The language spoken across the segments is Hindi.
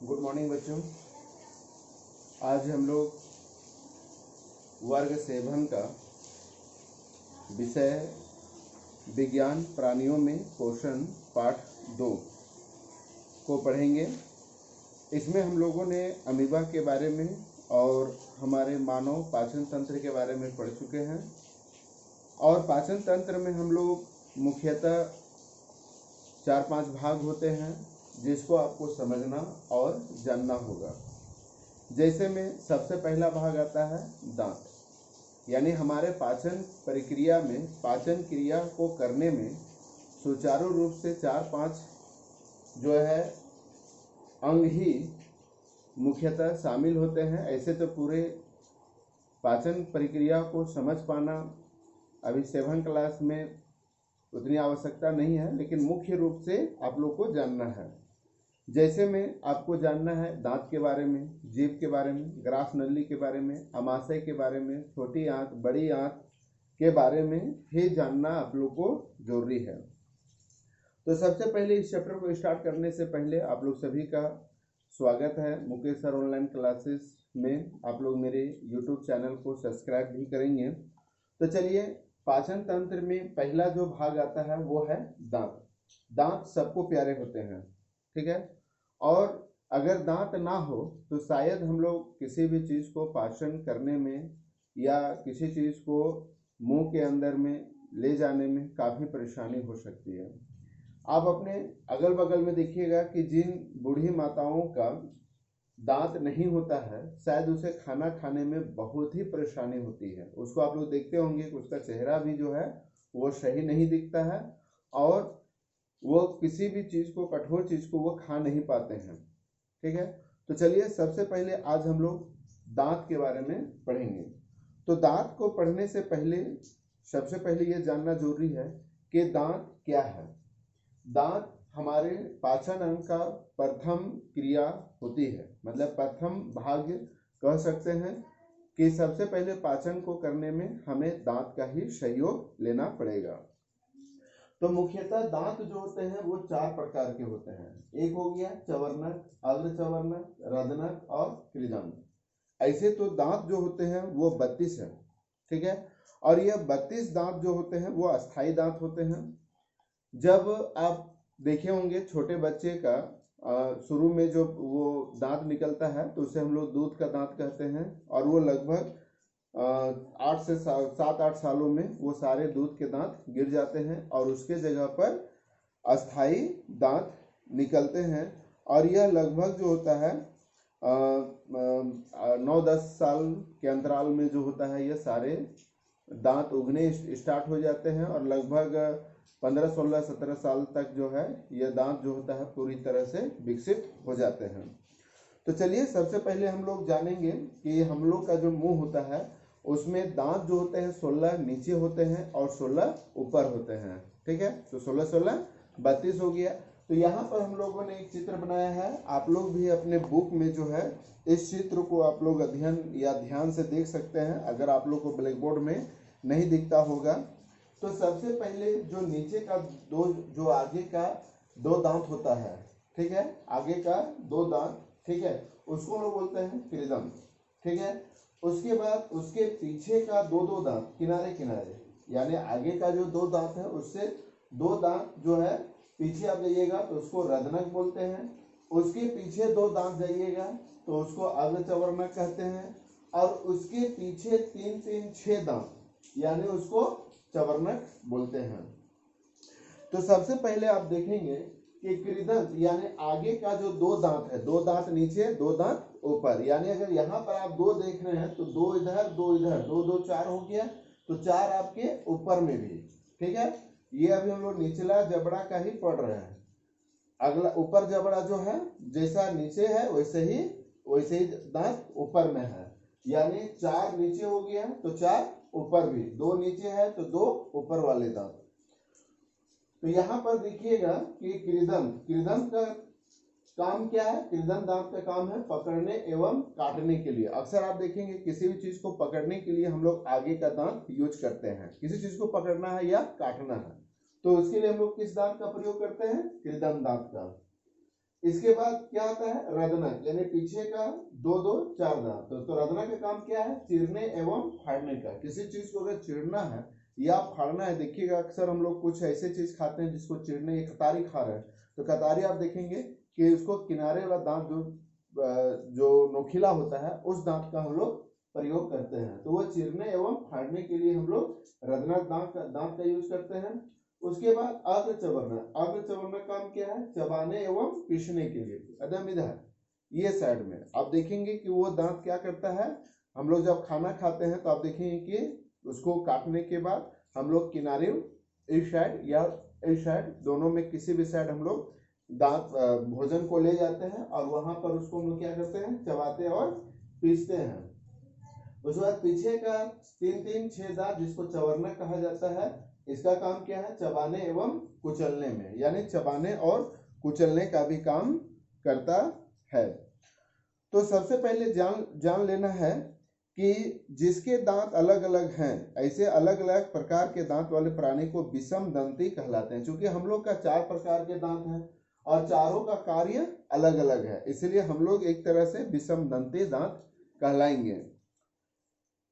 गुड मॉर्निंग बच्चों। आज हम लोग वर्ग 7 का विषय विज्ञान प्राणियों में पोषण पाठ 2 को पढ़ेंगे। इसमें हम लोगों ने अमीबा के बारे में और हमारे मानव पाचन तंत्र के बारे में पढ़ चुके हैं। और पाचन तंत्र में हम लोग मुख्यतः 4-5 भाग होते हैं जिसको आपको समझना और जानना होगा। जैसे में सबसे पहला भाग आता है दांत, यानी हमारे पाचन प्रक्रिया में पाचन क्रिया को करने में सुचारू रूप से 4-5 जो है अंग ही मुख्यतः शामिल होते हैं। ऐसे तो पूरे पाचन प्रक्रिया को समझ पाना अभी 7 क्लास में उतनी आवश्यकता नहीं है, लेकिन मुख्य रूप से आप लोग को जानना है। जैसे में आपको जानना है दांत के बारे में, जीभ के बारे में, ग्रास नली के बारे में, अमाशय के बारे में, छोटी आंत बड़ी आंत के बारे में ही जानना आप लोग को जरूरी है। तो सबसे पहले इस चैप्टर को स्टार्ट करने से पहले आप लोग सभी का स्वागत है मुकेश सर ऑनलाइन क्लासेस में। आप लोग मेरे यूट्यूब चैनल को सब्सक्राइब भी करेंगे। तो चलिए, पाचन तंत्र में पहला जो भाग आता है वो है दांत। दांत सबको प्यारे होते हैं, ठीक है। और अगर दांत ना हो तो शायद हम लोग किसी भी चीज़ को पाचन करने में या किसी चीज़ को मुंह के अंदर में ले जाने में काफ़ी परेशानी हो सकती है। आप अपने अगल बगल में देखिएगा कि जिन बूढ़ी माताओं का दांत नहीं होता है, शायद उसे खाना खाने में बहुत ही परेशानी होती है। उसको आप लोग देखते होंगे कि उसका चेहरा भी जो है वो सही नहीं दिखता है और वो किसी भी चीज़ को, कठोर चीज़ को वो खा नहीं पाते हैं, ठीक है। तो चलिए, सबसे पहले आज हम लोग दांत के बारे में पढ़ेंगे। तो दांत को पढ़ने से पहले सबसे पहले ये जानना जरूरी है कि दांत क्या है। दांत हमारे पाचन अंग का प्रथम क्रिया होती है, मतलब प्रथम भाग कह सकते हैं कि सबसे पहले पाचन को करने में हमें दांत का ही सहयोग लेना पड़ेगा। तो मुख्यतः दांत जो होते हैं वो 4 प्रकार के होते हैं। एक हो गया चवर्णक, अग्रचवर्णक, रदनक और कृदंत। ऐसे तो दांत जो होते हैं वो 32 है, ठीक है। और यह 32 दांत जो होते हैं वो अस्थाई दांत होते हैं। जब आप देखे होंगे छोटे बच्चे का शुरू में जो वो दांत निकलता है तो उसे हम लोग दूध का दांत कहते हैं, और वो लगभग 8 से 7-8 सालों में वो सारे दूध के दांत गिर जाते हैं और उसके जगह पर अस्थाई दांत निकलते हैं। और यह लगभग जो होता है 9-10 साल के अंतराल में जो होता है, ये सारे दांत उगने स्टार्ट हो जाते हैं और लगभग 15, 16, 17 साल तक जो है यह दांत जो होता है पूरी तरह से विकसित हो जाते हैं। तो चलिए, सबसे पहले हम लोग जानेंगे कि हम लोग का जो मुंह होता है उसमें दांत जो होते हैं 16 नीचे होते हैं और 16 ऊपर होते हैं, ठीक है। तो 16-16 32 हो गया। तो यहाँ पर हम लोगों ने एक चित्र बनाया है। आप लोग भी अपने बुक में जो है इस चित्र को आप लोग अध्ययन या ध्यान से देख सकते हैं, अगर आप लोग को ब्लैक बोर्ड में नहीं दिखता होगा। तो सबसे पहले जो नीचे का जो आगे का 2 दांत होता है, ठीक है, आगे का 2 दांत, ठीक है, उसको हम लोग बोलते हैं कृदंत, ठीक है। उसके बाद उसके पीछे का 2-2 दांत किनारे किनारे, यानी आगे का जो 2 दांत है उससे 2 दांत जो है पीछे आप जाइएगा तो उसको रदनक बोलते हैं। उसके पीछे 2 दांत जाइएगा तो उसको अग्रचवर्णक कहते हैं, और उसके पीछे 3-3-6 दांत यानी उसको चवर्णक बोलते हैं। तो सबसे पहले आप देखेंगे कि कृदंत यानी आगे का जो 2 दांत है, 2 दांत नीचे 2 दांत ऊपर, यानी अगर यहाँ पर आप 2 देख रहे हैं तो 2 इधर 2 इधर, 2-2 4 हो गया। तो 4 आपके ऊपर में भी, ठीक है। ये अभी हम लोग निचला जबड़ा का ही पढ़ रहे हैं। अगला ऊपर जबड़ा जो है जैसा नीचे है वैसे ही दांत ऊपर में है, यानी 4 नीचे हो गया तो 4 ऊपर भी, 2 नीचे है तो 2 ऊपर वाले दांत। तो यहाँ पर देखिएगा कि कृदंत का काम क्या है। कृदंत दांत का काम है पकड़ने एवं काटने के लिए। अक्सर आप देखेंगे किसी भी चीज को पकड़ने के लिए हम लोग आगे का दांत यूज करते हैं। किसी चीज को पकड़ना है या काटना है तो उसके लिए हम लोग किस दांत का प्रयोग करते हैं? कृदंत दांत का। इसके बाद क्या आता है, रदनक, यानी पीछे का दो दो चार दांत। तो रदनक का काम क्या है, चीरने एवं फाड़ने का। किसी चीज को अगर चीरना है या फाड़ना है, देखिएगा अक्सर हम लोग कुछ ऐसे चीज खाते हैं जिसको चीरने, ये कतारी खा रहे हैं, तो कतारी आप देखेंगे कि उसको किनारे वाला दांत जो नोखिला होता है उस दांत का हम लोग प्रयोग करते हैं। तो वो चीरने एवं फाड़ने के लिए हम लोग रदनक दांत का यूज करते हैं। उसके बाद अग्र चबरना काम क्या है, चबाने एवं पीसने के लिए। अदम इधर ये साइड में आप देखेंगे कि वो दांत क्या करता है, हम लोग जब खाना खाते हैं तो आप देखेंगे कि उसको काटने के बाद हम लोग किनारे इस साइड या इस साइड, दोनों में किसी भी साइड हम लोग दांत भोजन को ले जाते हैं और वहां पर उसको हम लोग क्या करते हैं, चबाते और पीसते हैं। उसके बाद पीछे का 3 6 दांत जिसको चवरना कहा जाता है, इसका काम क्या है, चबाने एवं कुचलने में, यानी चबाने और कुचलने का भी काम करता है। तो सबसे पहले जान लेना है कि जिसके दांत अलग अलग हैं, ऐसे अलग अलग प्रकार के दांत वाले प्राणी को विषम दंती कहलाते हैं। क्योंकि हम लोग का 4 प्रकार के दांत हैं और चारों का कार्य अलग अलग है, इसलिए हम लोग एक तरह से विषम दंती दांत कहलाएंगे।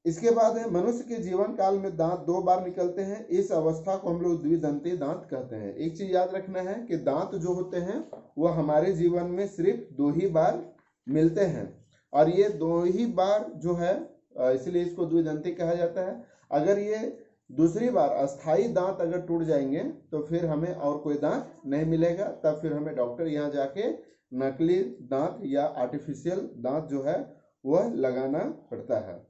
इसके बाद है, मनुष्य के जीवन काल में दांत 2 बार निकलते हैं। इस अवस्था को हम लोग द्विदंती दांत कहते हैं। एक चीज याद रखना है कि दांत जो होते हैं वो हमारे जीवन में सिर्फ 2 ही बार मिलते हैं और ये 2 ही बार जो है, इसलिए इसको द्विदंती कहा जाता है। अगर ये दूसरी बार अस्थाई दांत अगर टूट जाएंगे तो फिर हमें और कोई दांत नहीं मिलेगा, तब फिर हमें डॉक्टर यहाँ जाके नकली दांत या आर्टिफिशियल दांत जो है वह लगाना पड़ता है।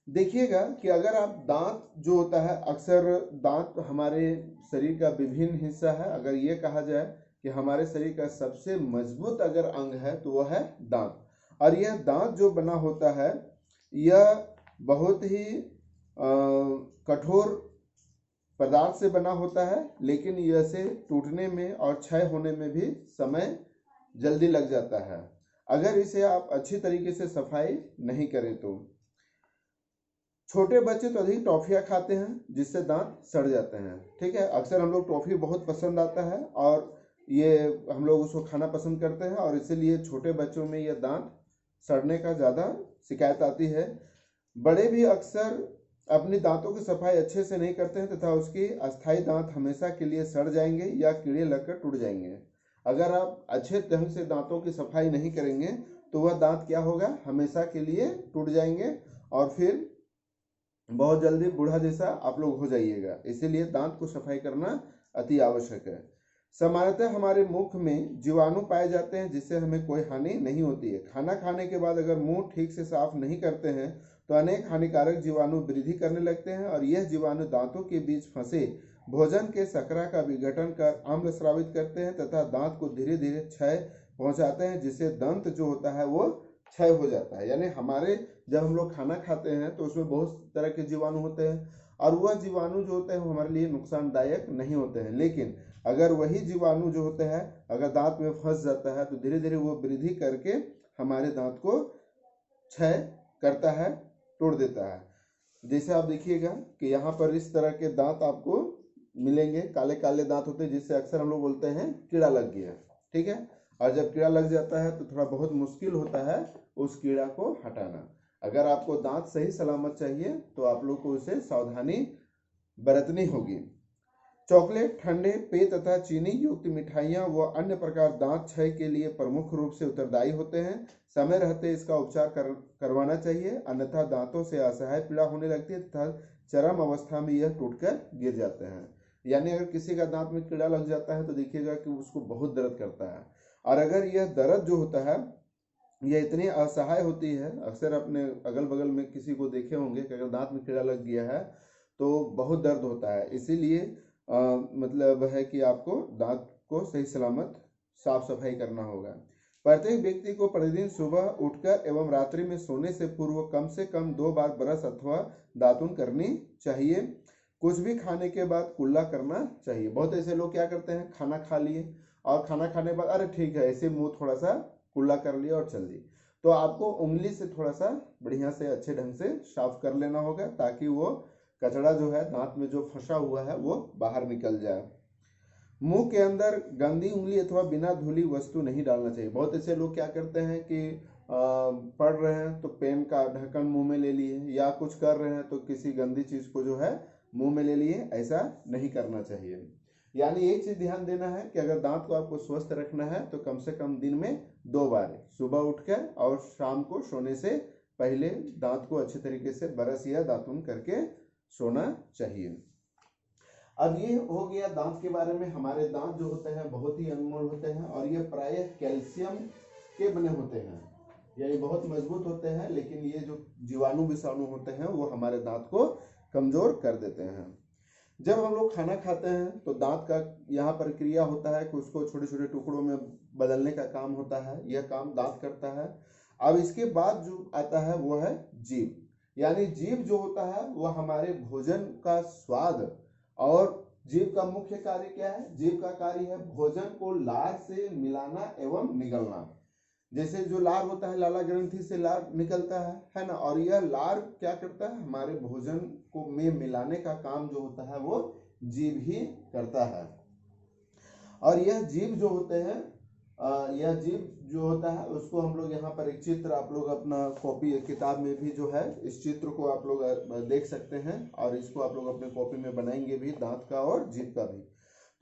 देखिएगा कि अगर आप दांत जो होता है, अक्सर दांत हमारे शरीर का विभिन्न हिस्सा है। अगर ये कहा जाए कि हमारे शरीर का सबसे मजबूत अगर अंग है तो वह है दांत, और यह दांत जो बना होता है यह बहुत ही कठोर पदार्थ से बना होता है, लेकिन यह से टूटने में और क्षय होने में भी समय जल्दी लग जाता है अगर इसे आप अच्छी तरीके से सफाई नहीं करें तो। छोटे बच्चे तो अधिक टॉफियाँ खाते हैं जिससे दांत सड़ जाते हैं, ठीक है। अक्सर हम लोग टॉफी बहुत पसंद आता है और ये हम लोग उसको खाना पसंद करते हैं और इसीलिए छोटे बच्चों में यह दांत सड़ने का ज़्यादा शिकायत आती है। बड़े भी अक्सर अपनी दांतों की सफाई अच्छे से नहीं करते हैं तथा उसकी अस्थायी दांत हमेशा के लिए सड़ जाएंगे या कीड़े लगकर टूट जाएंगे। अगर आप अच्छे ढंग से दांतों की सफाई नहीं करेंगे तो वह दांत क्या होगा, हमेशा के लिए टूट जाएंगे और फिर बहुत जल्दी बूढ़ा जैसा आप लोग हो जाइएगा। इसीलिए दांत को सफाई करना अति आवश्यक है। सामान्यतः हमारे मुख में जीवाणु पाए जाते हैं जिससे हमें कोई हानि नहीं होती है। खाना खाने के बाद अगर मुंह ठीक से साफ नहीं करते हैं तो अनेक हानिकारक जीवाणु वृद्धि करने लगते हैं और यह जीवाणु दांतों के बीच फंसे भोजन के शकरा का विघटन कर अम्ल स्रावित करते हैं तथा दांत को धीरे धीरे क्षय पहुंचाते हैं, जिससे दंत जो होता है वो क्षय हो जाता है। यानी हमारे जब हम लोग खाना खाते हैं तो उसमें बहुत तरह के जीवाणु होते हैं और वह जीवाणु जो होते हैं वो हमारे लिए नुकसानदायक नहीं होते हैं, लेकिन अगर वही जीवाणु जो होते हैं अगर दांत में फंस जाता है तो धीरे धीरे वो वृद्धि करके हमारे दांत को क्षय करता है, तोड़ देता है। जैसे आप देखिएगा कि यहाँ पर इस तरह के दांत आपको मिलेंगे, काले काले दांत होते हैं जिससे अक्सर हम लोग बोलते हैं कीड़ा लग गया, ठीक है। और जब कीड़ा लग जाता है तो थोड़ा बहुत मुश्किल होता है उस कीड़ा को हटाना। अगर आपको दांत सही सलामत चाहिए तो आप लोग को उसे सावधानी बरतनी होगी। चॉकलेट, ठंडे पेय तथा चीनी युक्त मिठाइयाँ व अन्य प्रकार दांत क्षय के लिए प्रमुख रूप से उत्तरदायी होते हैं। समय रहते इसका उपचार करवाना चाहिए, अन्यथा दांतों से असहाय पीड़ा होने लगती है तथा चरम अवस्था में यह टूटकर गिर जाते हैं। यानी अगर किसी का दांत में कीड़ा लग जाता है तो देखिएगा कि उसको बहुत दर्द करता है, और अगर यह दर्द जो होता है यह इतनी असहाय होती है, अक्सर अपने अगल बगल में किसी को देखे होंगे कि अगर दांत में कीड़ा लग गया है तो बहुत दर्द होता है। इसीलिए मतलब है कि आपको दांत को सही सलामत साफ सफाई करना होगा। प्रत्येक व्यक्ति को प्रतिदिन सुबह उठकर एवं रात्रि में सोने से पूर्व कम से कम 2 बार ब्रश अथवा दातुन करनी चाहिए। कुछ भी खाने के बाद कुल्ला करना चाहिए। बहुत ऐसे लोग क्या करते हैं, खाना खा लिए और खाना खाने के बाद अरे ठीक है ऐसे मुंह थोड़ा सा कुल्ला कर लिया और चल दी, तो आपको उंगली से थोड़ा सा बढ़िया से अच्छे ढंग से साफ कर लेना होगा ताकि वो कचरा जो है दांत में जो फंसा हुआ है वो बाहर निकल जाए। मुंह के अंदर गंदी उंगली अथवा बिना धुली वस्तु नहीं डालना चाहिए। बहुत ऐसे लोग क्या करते हैं कि पढ़ रहे हैं तो पेन का ढक्कन मुंह में ले लिए, या कुछ कर रहे हैं तो किसी गंदी चीज को जो है मुंह में ले लिए। ऐसा नहीं करना चाहिए। यानी एक चीज ध्यान देना है कि अगर दांत को आपको स्वस्थ रखना है तो कम से कम दिन में 2 बार, सुबह उठकर और शाम को सोने से पहले दांत को अच्छे तरीके से ब्रश या दातुन करके सोना चाहिए। अब ये हो गया दांत के बारे में। हमारे दांत जो होते हैं बहुत ही अनमोल होते हैं और ये प्रायः कैल्शियम के बने होते हैं, यानी बहुत मजबूत होते हैं। लेकिन ये जो जीवाणु विषाणु होते हैं वो हमारे दांत को कमजोर कर देते हैं। जब हम लोग खाना खाते हैं तो दांत का यहाँ प्रक्रिया होता है कि उसको छोटे छोटे टुकड़ों में बदलने का काम होता है। यह काम दांत करता है। अब इसके बाद जो आता है वो है जीभ। यानी जीभ जो होता है वह हमारे भोजन का स्वाद, और जीभ का मुख्य कार्य क्या है? जीभ का कार्य है भोजन को लार से मिलाना एवं निगलना। जैसे जो लार होता है, लाला ग्रंथि से लार निकलता है ना, और यह लार क्या करता है? हमारे भोजन को में मिलाने का काम जो होता है वो जीभ ही करता है। और यह जीभ जो होते हैं, यह जीभ जो होता है उसको हम लोग यहाँ पर एक चित्र, आप लोग अपना कॉपी किताब में भी जो है इस चित्र को आप लोग देख सकते हैं, और इसको आप लोग अपने कॉपी में बनाएंगे भी, दांत का और जीभ का भी।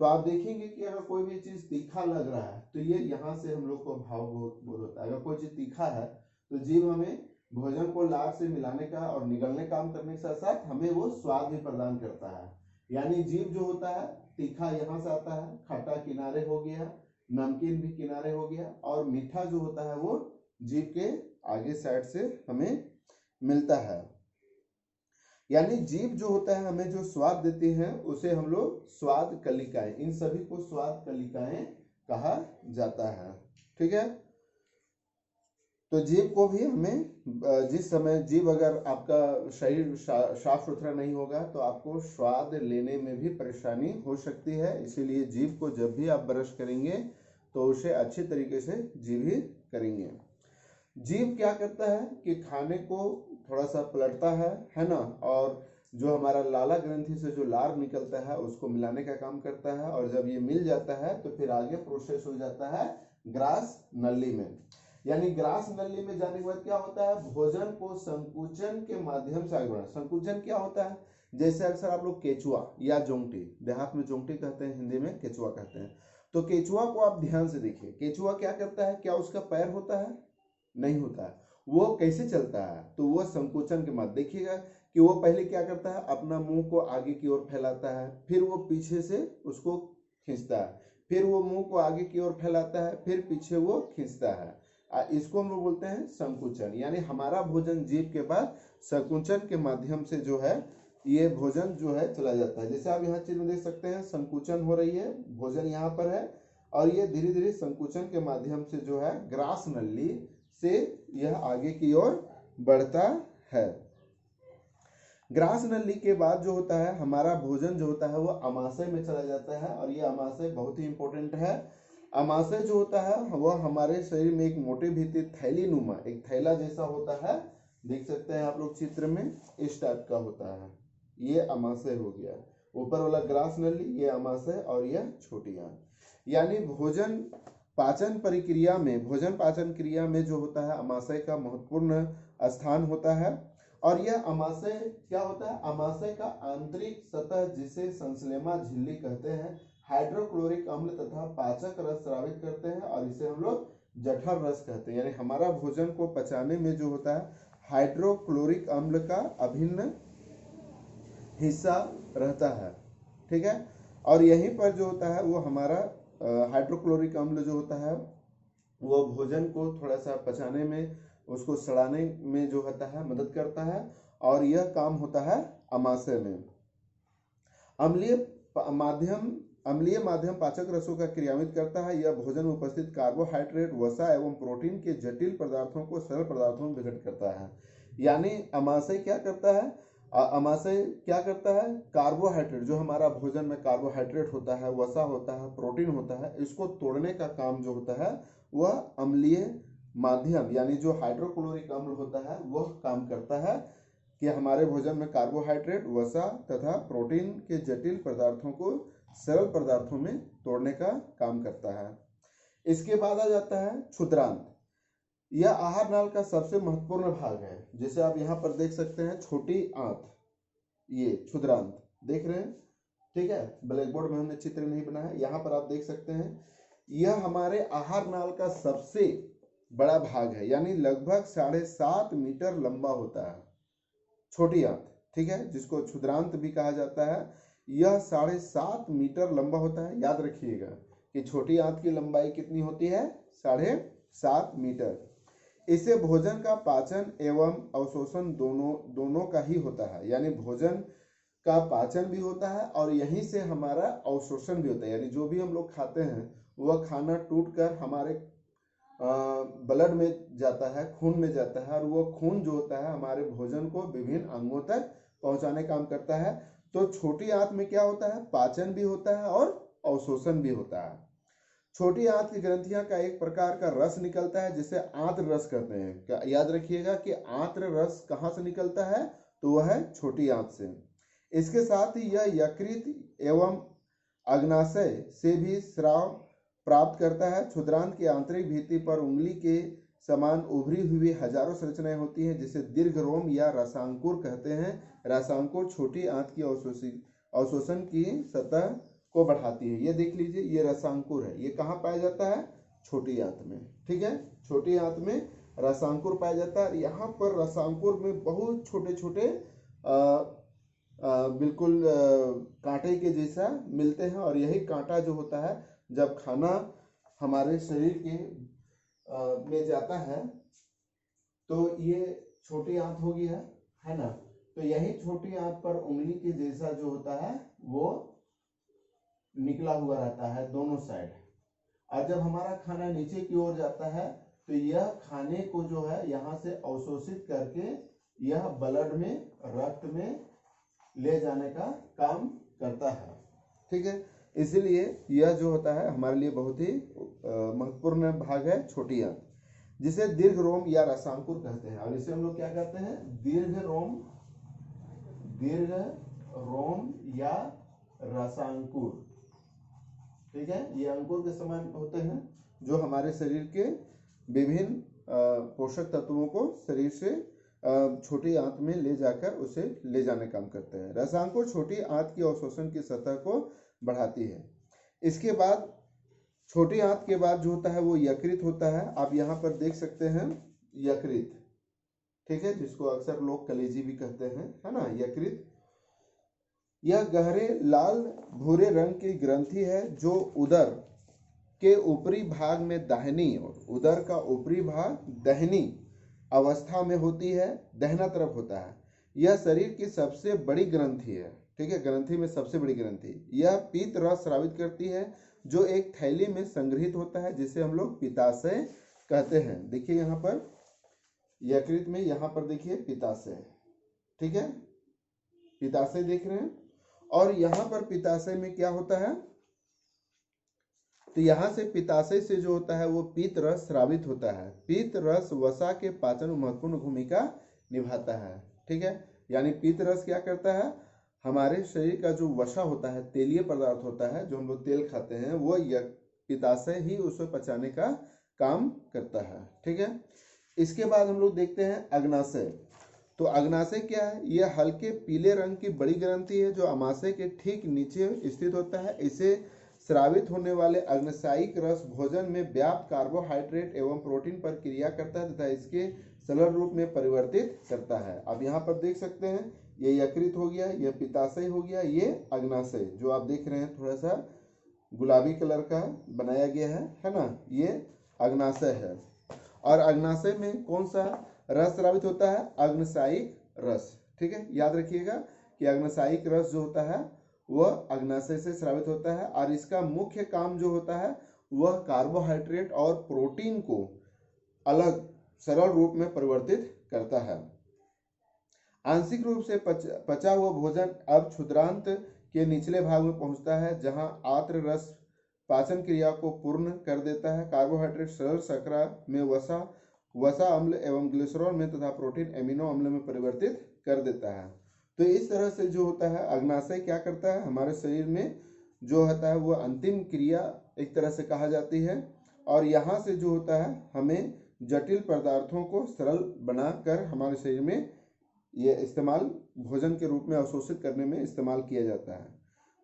तो आप देखेंगे कि अगर कोई भी चीज तीखा लग रहा है तो ये यहाँ से हम लोग को भाव बोध होता है। अगर कोई चीज तीखा है तो जीभ हमें भोजन को लार से मिलाने का और निगलने काम करने के साथ साथ हमें वो स्वाद भी प्रदान करता है। यानी जीभ जो होता है तीखा यहाँ से आता है, खट्टा किनारे हो गया, नमकीन भी किनारे हो गया, और मीठा जो होता है वो जीभ के आगे साइड से हमें मिलता है। यानी जीभ जो होता है हमें जो स्वाद देती है उसे हम लोग स्वाद कलिकाएं, इन सभी को स्वाद कलिकाएं कहा जाता है। ठीक है। तो जीभ को भी हमें जिस समय जीभ, अगर आपका शरीर साफ सुथरा नहीं होगा तो आपको स्वाद लेने में भी परेशानी हो सकती है। इसीलिए जीभ को जब भी आप ब्रश करेंगे तो उसे अच्छी तरीके से जीभ ही करेंगे। जीभ क्या करता है कि खाने को थोड़ा सा पलटता है ना, और जो हमारा लाला ग्रंथि से जो लार निकलता है उसको मिलाने का काम करता है। और जब ये मिल जाता है तो फिर आगे प्रोसेस हो जाता है ग्रास नली में। यानी ग्रास नली में जाने के बाद क्या होता है? भोजन को संकुचन के माध्यम से आगे बढ़ाना। संकुचन क्या होता है? जैसे अक्सर आप लोग केचुआ या जोंगटी, देहात में जोंगटी कहते हैं, हिंदी में केचुआ कहते हैं। तो केचुआ को आप ध्यान से देखिए, केचुआ क्या करता है? क्या उसका पैर होता है? नहीं होता है। वो कैसे चलता है? तो वो संकुचन के माध्यम, देखिएगा कि वो पहले क्या करता है? अपना मुंह को आगे की ओर फैलाता है, फिर वो पीछे से उसको खींचता है, फिर वो मुंह को आगे की ओर फैलाता है, फिर पीछे वो खींचता है। इसको हम लोग बोलते हैं संकुचन। यानी हमारा भोजन जीभ के बाद संकुचन के माध्यम से जो है ये भोजन जो है चला जाता है। जैसे आप यहाँ चित्र में देख सकते हैं, संकुचन हो रही है, भोजन यहाँ पर है, और ये धीरे धीरे संकुचन के माध्यम से जो है ग्रास नली से यह आगे की ओर बढ़ता है। ग्रास नली के बाद जो होता है हमारा भोजन जो होता है वो अमाशय में चला जाता है, और ये अमाशय बहुत ही इंपॉर्टेंट है। अमाशय जो होता है वह हमारे शरीर में एक मोटे भीतर थैली नुमा, एक थैला जैसा होता है, देख सकते हैं आप लोग चित्र में, इस टाइप का होता है। ये अमाशय हो गया, ऊपर वाला ग्रास नली, ये अमाशय, और यह छोटी आंत। यानी भोजन पाचन प्रक्रिया में, भोजन पाचन क्रिया में जो होता है अमाशय का महत्वपूर्ण स्थान होता है। और यह अमाशय क्या होता है? अमाशय का आंतरिक सतह जिसे संश्लेषा झिल्ली कहते हैं, हाइड्रोक्लोरिक अम्ल तथा पाचक रस स्रावित करते हैं, और इसे हम लोग जठर रस कहते हैं। यानी हमारा भोजन को पचाने में जो होता है हाइड्रोक्लोरिक अम्ल का अभिन्न हिस्सा रहता है। ठीक है। और यहीं पर जो होता है वो हमारा हाइड्रोक्लोरिक अम्ल जो होता है वो भोजन को थोड़ा सा पचाने में, उसको सड़ाने में जो होता है मदद करता है, और यह काम होता है अमाशय में। अम्लीय माध्यम पाचक रसों का क्रियान्वित करता है। यह भोजन में उपस्थित कार्बोहाइड्रेट, वसा एवं प्रोटीन के जटिल पदार्थों को सरल पदार्थों में विघटित करता है। यानी अमाशय क्या करता है? अमाशय क्या करता है? कार्बोहाइड्रेट, जो हमारा भोजन में कार्बोहाइड्रेट होता है, वसा होता है, प्रोटीन होता है, इसको तोड़ने का काम जो होता है वह अम्लीय माध्यम यानी जो हाइड्रोक्लोरिक अम्ल होता है वह काम करता है कि हमारे भोजन में कार्बोहाइड्रेट, वसा तथा प्रोटीन के जटिल पदार्थों को सरल पदार्थों में तोड़ने का काम करता है। इसके बाद आ जाता है क्षुद्रांत। यह आहार नाल का सबसे महत्वपूर्ण भाग है। जैसे आप यहाँ पर देख सकते हैं छोटी आंत, ये क्षुद्रांत देख रहे हैं, ठीक है। ब्लैक बोर्ड में हमने चित्र नहीं बनाया, यहाँ पर आप देख सकते हैं। यह हमारे आहार नाल का सबसे बड़ा भाग है, यानी लगभग 7.5 मीटर लंबा होता है छोटी आंत, ठीक है, जिसको क्षुद्रांत भी कहा जाता है। यह 7.5 मीटर लंबा होता है। याद रखिएगा कि छोटी आंत की लंबाई कितनी होती है, 7.5 मीटर। इसे भोजन का पाचन एवं अवशोषण दोनों का ही होता है, यानी भोजन का पाचन भी होता है और यहीं से हमारा अवशोषण भी होता है, यानी जो भी हम लोग खाते हैं वह खाना टूटकर हमारे ब्लड में जाता है, खून में जाता है, और वो खून जो होता है हमारे भोजन को विभिन्न अंगों तक पहुंचाने का काम करता है। तो छोटी आंत में क्या होता है, पाचन भी होता है और अवशोषण भी होता है। छोटी आंत की ग्रंथियां का एक प्रकार का रस निकलता है जिसे आंत्र रस कहते हैं। क्या याद रखिएगा कि आंत्र रस कहाँ से निकलता है, तो वह है छोटी आंत से। इसके साथ ही यह यकृत एवं अग्नाशय से भी स्राव प्राप्त करता है। क्षुद्रांत की आंतरिक भित्ति पर उंगली के समान उभरी हुई हजारों संरचनाएं होती हैं जिसे दीर्घ रोम या रसांकुर कहते हैं। रसांकुर छोटी आंत की अवशोषण की सतह को बढ़ाती है। ये देख लीजिए, ये रसांकुर है। ये कहाँ पाया जाता है, छोटी आंत में, ठीक है। छोटी आंत में रसांकुर पाया जाता है। यहाँ पर रसांकुर में बहुत छोटे छोटे बिल्कुल कांटे के जैसा मिलते हैं, और यही कांटा जो होता है जब खाना हमारे शरीर के में जाता है तो ये छोटी आंत हो गई है ना। तो यही छोटी आंत पर उंगली के जैसा जो होता है वो निकला हुआ रहता है दोनों साइड, और जब हमारा खाना नीचे की ओर जाता है तो यह खाने को जो है यहाँ से अवशोषित करके यह ब्लड में, रक्त में ले जाने का काम करता है, ठीक है। इसलिए यह जो होता है हमारे लिए बहुत ही महत्वपूर्ण भाग है छोटी आंत, जिसे दीर्घ रोम या रसांकुर कहते हैं। और इसे हम लोग क्या कहते हैं, दीर्घ रोम या रसांकुर, ठीक है। ये अंकुर के समान होते हैं जो हमारे शरीर के विभिन्न पोषक तत्वों को शरीर से छोटी आंत में ले जाकर उसे ले जाने काम करते हैं। रसांकुर छोटी आंत की अवशोषण की सतह को बढ़ाती है। इसके बाद छोटी आंत के बाद जो होता है वो यकृत होता है। आप यहाँ पर देख सकते हैं यकृत, ठीक है, जिसको अक्सर लोग कलेजी भी कहते हैं, है ना, यकृत। यह गहरे लाल भूरे रंग की ग्रंथि है जो उदर के ऊपरी भाग में दाहिनी और उदर का ऊपरी भाग दाहिनी अवस्था में होती है, दाहिना तरफ होता है। यह शरीर की सबसे बड़ी ग्रंथि है, ठीक है, ग्रंथि में सबसे बड़ी ग्रंथि। यह पीत रस स्रावित करती है जो एक थैली में संग्रहित होता है जिसे हम लोग पित्ताशय कहते हैं। देखिए यहाँ पर यकृत में, यहाँ पर देखिए पित्ताशय, ठीक है, पित्ताशय देख रहे हैं। और यहाँ पर पित्ताशय में क्या होता है, तो यहाँ से पित्ताशय से जो होता है वो पीत रस स्रावित होता है। पीत रस वसा के पाचन में महत्वपूर्ण भूमिका निभाता है, ठीक है। यानी पीत रस क्या करता है, हमारे शरीर का जो वसा होता है, तेलीय पदार्थ होता है जो हम लोग तेल खाते हैं, वो पित्ताशय ही उसे पचाने का काम करता है, ठीक है। इसके बाद हम लोग देखते हैं अग्नाशय। तो अग्नाशय क्या है, यह हल्के पीले रंग की बड़ी ग्रंथि है जो अमाशय के ठीक नीचे स्थित होता है। इसे स्रावित होने वाले अग्नसायिक रस भोजन में व्याप्त कार्बोहाइड्रेट एवं प्रोटीन पर क्रिया करता है तथा इसके सरल रूप में परिवर्तित करता है। अब यहाँ पर देख सकते हैं ये यकृत हो गया, यह पित्ताशय हो गया, ये अग्नाशय जो आप देख रहे हैं थोड़ा सा गुलाबी कलर का बनाया गया है ना, ये अग्नाशय है। और अग्नाशय में कौन सा रस स्रावित होता है, अग्नसायिक रस, ठीक है। याद रखिएगा कि अग्नसायिक रस जो होता है वह अग्नाशय से स्रावित होता है, और इसका मुख्य काम जो होता है वह कार्बोहाइड्रेट और प्रोटीन को अलग सरल रूप में परिवर्तित करता है। आंशिक रूप से पचा हुआ भोजन अब क्षुद्रांत के निचले भाग में पहुंचता है जहां आत्र रस पाचन क्रिया को पूर्ण कर देता है। कार्बोहाइड्रेट सरल शर्करा में वसा अम्ल एवं ग्लिसरॉल में तथा प्रोटीन एमिनो अम्ल में परिवर्तित कर देता है। तो इस तरह से जो होता है अग्नाशय क्या करता है, हमारे शरीर में जो होता है वो अंतिम क्रिया एक तरह से कहा जाती है। और यहाँ से जो होता है हमें जटिल पदार्थों को सरल बनाकर हमारे शरीर में ये इस्तेमाल भोजन के रूप में अवशोषित करने में इस्तेमाल किया जाता है।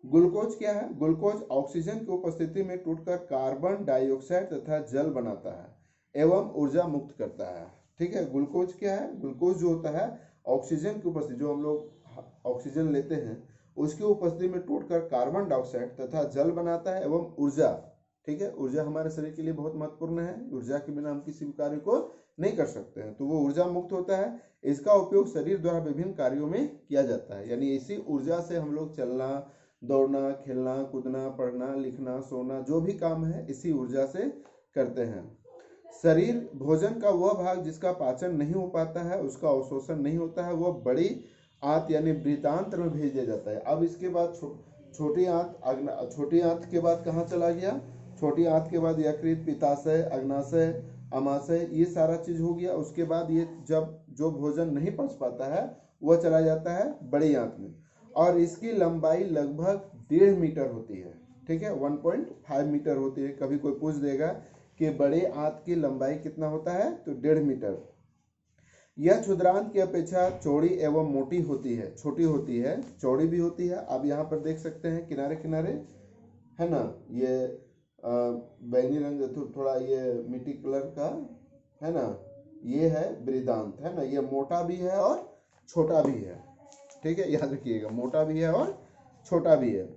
ग्लूकोज क्या है? ग्लूकोज ऑक्सीजन की उपस्थिति में टूटकर कार्बन डाइऑक्साइड तथा जल बनाता है एवं ऊर्जा मुक्त करता है। ठीक है, ग्लूकोज क्या है? ग्लूकोज जो होता है ऑक्सीजन की उपस्थिति, जो हम लोग ऑक्सीजन लेते हैं उसकी उपस्थिति में टूटकर कार्बन डाइऑक्साइड तथा जल बनाता है एवं ऊर्जा। ठीक है, ऊर्जा हमारे शरीर के लिए बहुत महत्वपूर्ण है। ऊर्जा के बिना हम किसी भी कार्य को नहीं कर सकते हैं, तो वो ऊर्जा मुक्त होता है। इसका उपयोग शरीर द्वारा विभिन्न कार्यों में किया जाता है। यानी इसी ऊर्जा से हम लोग चलना, दौड़ना, खेलना, कूदना, पढ़ना, लिखना, सोना, जो भी काम है इसी ऊर्जा से करते हैं। शरीर भोजन का वह भाग जिसका पाचन नहीं हो पाता है, उसका अवशोषण नहीं होता है, वह बड़ी आंत यानी वृत्तांत्र में भेज दिया जाता है। अब इसके बाद छोटी आंत के बाद कहाँ चला गया? छोटी आंत के बाद यकृत, पित्ताशय, अग्नाशय, अमाशय, ये सारा चीज हो गया। उसके बाद ये जब जो भोजन नहीं पच पाता है वह चला जाता है बड़ी आंत में, और इसकी लंबाई लगभग 1.5 मीटर होती है। ठीक है, 1.5 मीटर होती है। कभी कोई पूछ देगा कि बड़े आंत की लंबाई कितना होता है, तो 1.5 मीटर। यह क्षुद्रांत की अपेक्षा चौड़ी एवं मोटी होती है, छोटी होती है, चौड़ी भी होती है। आप यहाँ पर देख सकते हैं किनारे किनारे है ना, ये बैंगनी रंग, थोड़ा ये मिट्टी कलर का है ना, ये है बृहदांत है ना, ये मोटा भी है और छोटा भी है। ठीक है, याद रखिएगा, मोटा भी है और छोटा भी है।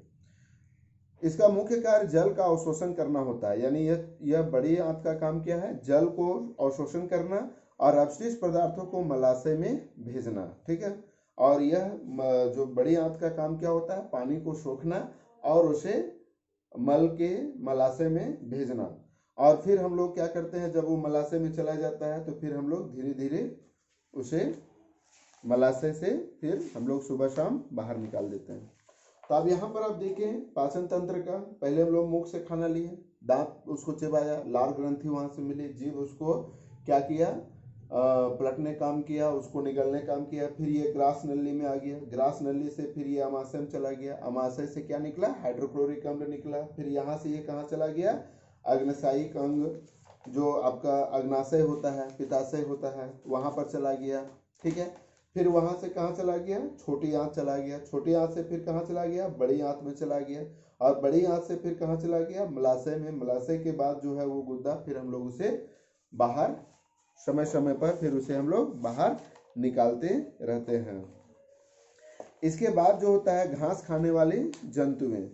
इसका मुख्य कार्य जल का अवशोषण करना होता है। यानी यह बड़ी आंत का काम क्या है? जल को अवशोषण करना और अपशिष्ट पदार्थों को मलाशय में भेजना। ठीक है, और यह जो बड़ी आंत का काम क्या होता है? पानी को सोखना और उसे मल के मलाशय में भेजना। और फिर हम लोग क्या करते हैं, जब वो मलाशय में चला जाता है तो फिर हम लोग धीरे धीरे उसे मलाशय से फिर हम लोग सुबह शाम बाहर निकाल देते हैं। तो अब यहाँ पर आप देखें पाचन तंत्र का, पहले हम लोग मुख से खाना लिए, दांत उसको चिबाया, लार ग्रंथि वहां से मिली, जीभ उसको क्या किया, पलटने काम किया, उसको निगलने काम किया। फिर ये ग्रास नली में आ गया, ग्रास नली से फिर ये अमाशय में चला गया, अमाशय से क्या निकला? हाइड्रोक्लोरिक अम्ल निकला। फिर यहाँ से ये कहाँ चला गया? अग्नसायिक अंग, जो आपका अग्नाशय होता है, पित्ताशय होता है, वहां पर चला गया। ठीक है, फिर वहां से कहाँ चला गया? छोटी आंत चला गया। छोटी आंत से फिर कहाँ चला गया? बड़ी आंत में चला गया। और बड़ी आंत से फिर कहाँ चला गया? मलाशय में। मलाशय के बाद जो है वो गुद्दा, फिर हम लोग उसे बाहर समय समय पर फिर उसे हम लोग बाहर निकालते रहते हैं। इसके बाद जो होता है घास खाने वाले जंतुएं।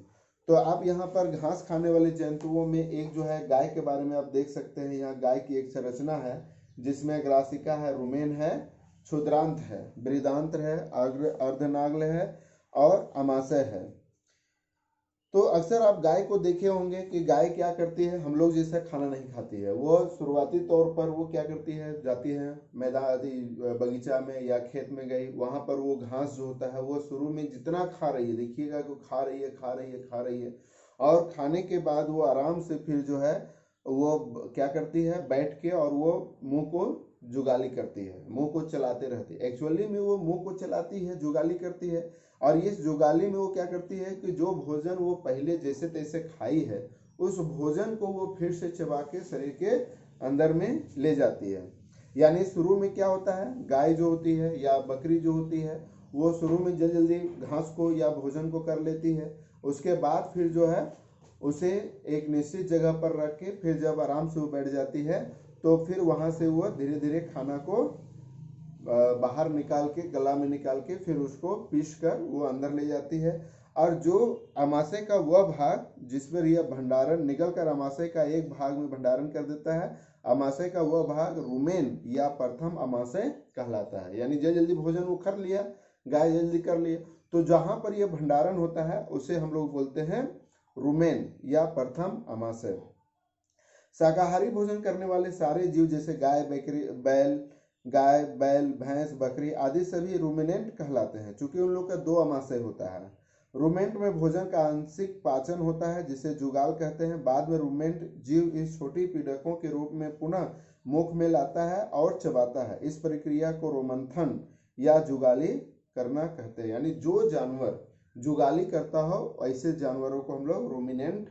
तो आप यहाँ पर घास खाने वाले जंतुओं में एक जो है गाय के बारे में आप देख सकते हैं। यहाँ गाय की एक संरचना है जिसमें ग्रासिका है, रुमेन है, क्षुद्रांत है, बृहदांत है, अर्धनाग्ल है और अमाशय है। तो अक्सर आप गाय को देखे होंगे कि गाय क्या करती है, हम लोग जैसा खाना नहीं खाती है। वो शुरुआती तौर पर वो क्या करती है, जाती है मैदान बगीचा में या खेत में गई, वहां पर वो घास जो होता है वो शुरू में जितना खा रही है, देखिएगा कि खा रही है, खा रही है, खा रही है, और खाने के बाद वो आराम से फिर जो है वो क्या करती है, बैठ के और वो मुंह को जुगाली करती है, मुंह को चलाते रहती है। एक्चुअली में वो मुंह को चलाती है, जुगाली करती है। और इस जुगाली में वो क्या करती है कि जो भोजन वो पहले जैसे तैसे खाई है उस भोजन को वो फिर से चबा के शरीर के अंदर में ले जाती है। यानी शुरू में क्या होता है, गाय जो होती है या बकरी जो होती है वो शुरू में जल्दी जल्दी घास को या भोजन को कर लेती है। उसके बाद फिर जो है उसे एक निश्चित जगह पर रख के फिर जब आराम से वो बैठ जाती है तो फिर वहां से वो धीरे धीरे खाना को बाहर निकाल के, गला में निकाल के फिर उसको पीस कर वो अंदर ले जाती है। और जो अमाशय का वह भाग जिस पर यह भंडारण निकल कर अमाशय का एक भाग में भंडारण कर देता है, अमाशय का वह भाग रुमेन या प्रथम अमाशय कहलाता है। यानी जल्दी भोजन वो कर लिया, गाय जल्दी कर लिया, तो जहां पर यह भंडारण होता है उसे हम लोग बोलते हैं रुमेन या प्रथम अमाशय। शाकाहारी भोजन करने वाले सारे जीव जैसे गाय, बैल, भैंस, बकरी आदि सभी रूमिनेंट कहलाते हैं, क्योंकि उन लोग का 2 अमाशय होता है। रूमेंट में भोजन का आंशिक पाचन होता है जिसे जुगाल कहते हैं। बाद में रूमेंट जीव इस छोटी पीड़कों के रूप में पुनः मुख में लाता है और चबाता है। इस प्रक्रिया को रोमंथन या जुगाली करना कहते हैं। यानी जो जानवर जुगाली करता हो, ऐसे जानवरों को हम लोग रूमिनेंट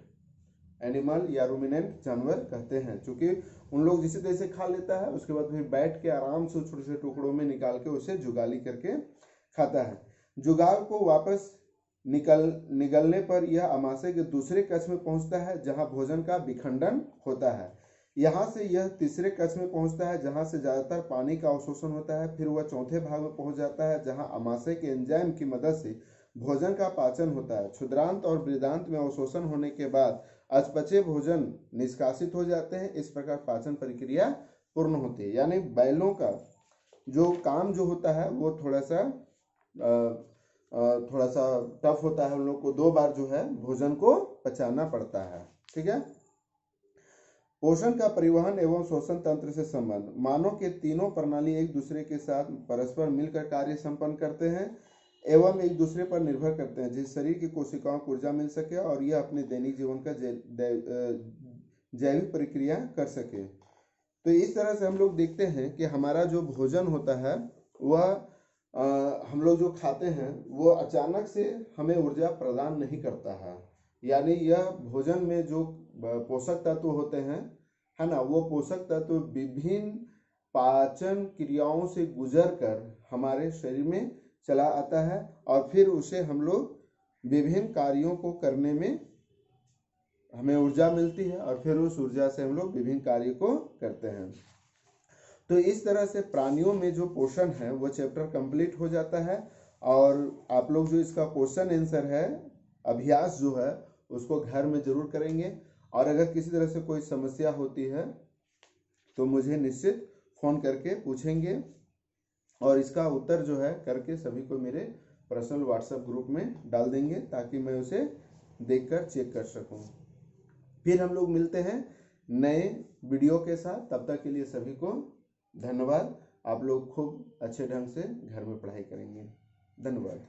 एनिमल या रूमिनेंट जानवर कहते हैं। चूंकि उन लोग जिसे तैसे खा लेता है, उसके बाद फिर बैठ के आराम से छोटे छोटे टुकड़ों में निकाल के उसे जुगाली करके खाता है। जुगाल को वापस निगलने पर यह आमाशय के दूसरे कक्ष में पहुंचता है जहां भोजन का विखंडन होता है। यहाँ से यह तीसरे कक्ष में पहुंचता है जहां से ज्यादातर पानी का अवशोषण होता है। फिर वह चौथे भाग में पहुंच जाता है जहां आमाशय के एंजाइम की मदद से भोजन का पाचन होता है। क्षुद्रांत और बृहदांत में अवशोषण होने के बाद अपचे भोजन निष्कासित हो जाते हैं। इस प्रकार पाचन प्रक्रिया पूर्ण होती है। यानी बैलों का जो काम जो होता है वो थोड़ा सा टफ होता है। उन लोग को 2 बार जो है भोजन को पचाना पड़ता है। ठीक है। पोषण का परिवहन एवं शोषण तंत्र से संबंध। मानव के तीनों प्रणाली एक दूसरे के साथ परस्पर मिलकर कार्य संपन्न करते हैं एवं एक दूसरे पर निर्भर करते हैं, जिस शरीर की कोशिकाओं को ऊर्जा मिल सके और यह अपने दैनिक जीवन का जैविक प्रक्रिया कर सके। तो इस तरह से हम लोग देखते हैं कि हमारा जो भोजन होता है वह हम लोग जो खाते हैं वो अचानक से हमें ऊर्जा प्रदान नहीं करता है। यानी यह भोजन में जो पोषक तत्व होते हैं, है ना, वो पोषक तत्व विभिन्न पाचन क्रियाओं से गुजर कर हमारे शरीर में चला आता है और फिर उसे हम लोग विभिन्न कार्यों को करने में हमें ऊर्जा मिलती है और फिर उस ऊर्जा से हम लोग विभिन्न कार्य को करते हैं। तो इस तरह से प्राणियों में जो पोषण है वो चैप्टर कंप्लीट हो जाता है। और आप लोग जो इसका क्वेश्चन आंसर है, अभ्यास जो है, उसको घर में जरूर करेंगे। और अगर किसी तरह से कोई समस्या होती है तो मुझे निश्चित फ़ोन करके पूछेंगे और इसका उत्तर जो है करके सभी को मेरे पर्सनल व्हाट्सएप ग्रुप में डाल देंगे ताकि मैं उसे देखकर चेक कर सकूं। फिर हम लोग मिलते हैं नए वीडियो के साथ। तब तक के लिए सभी को धन्यवाद। आप लोग खूब अच्छे ढंग से घर में पढ़ाई करेंगे। धन्यवाद।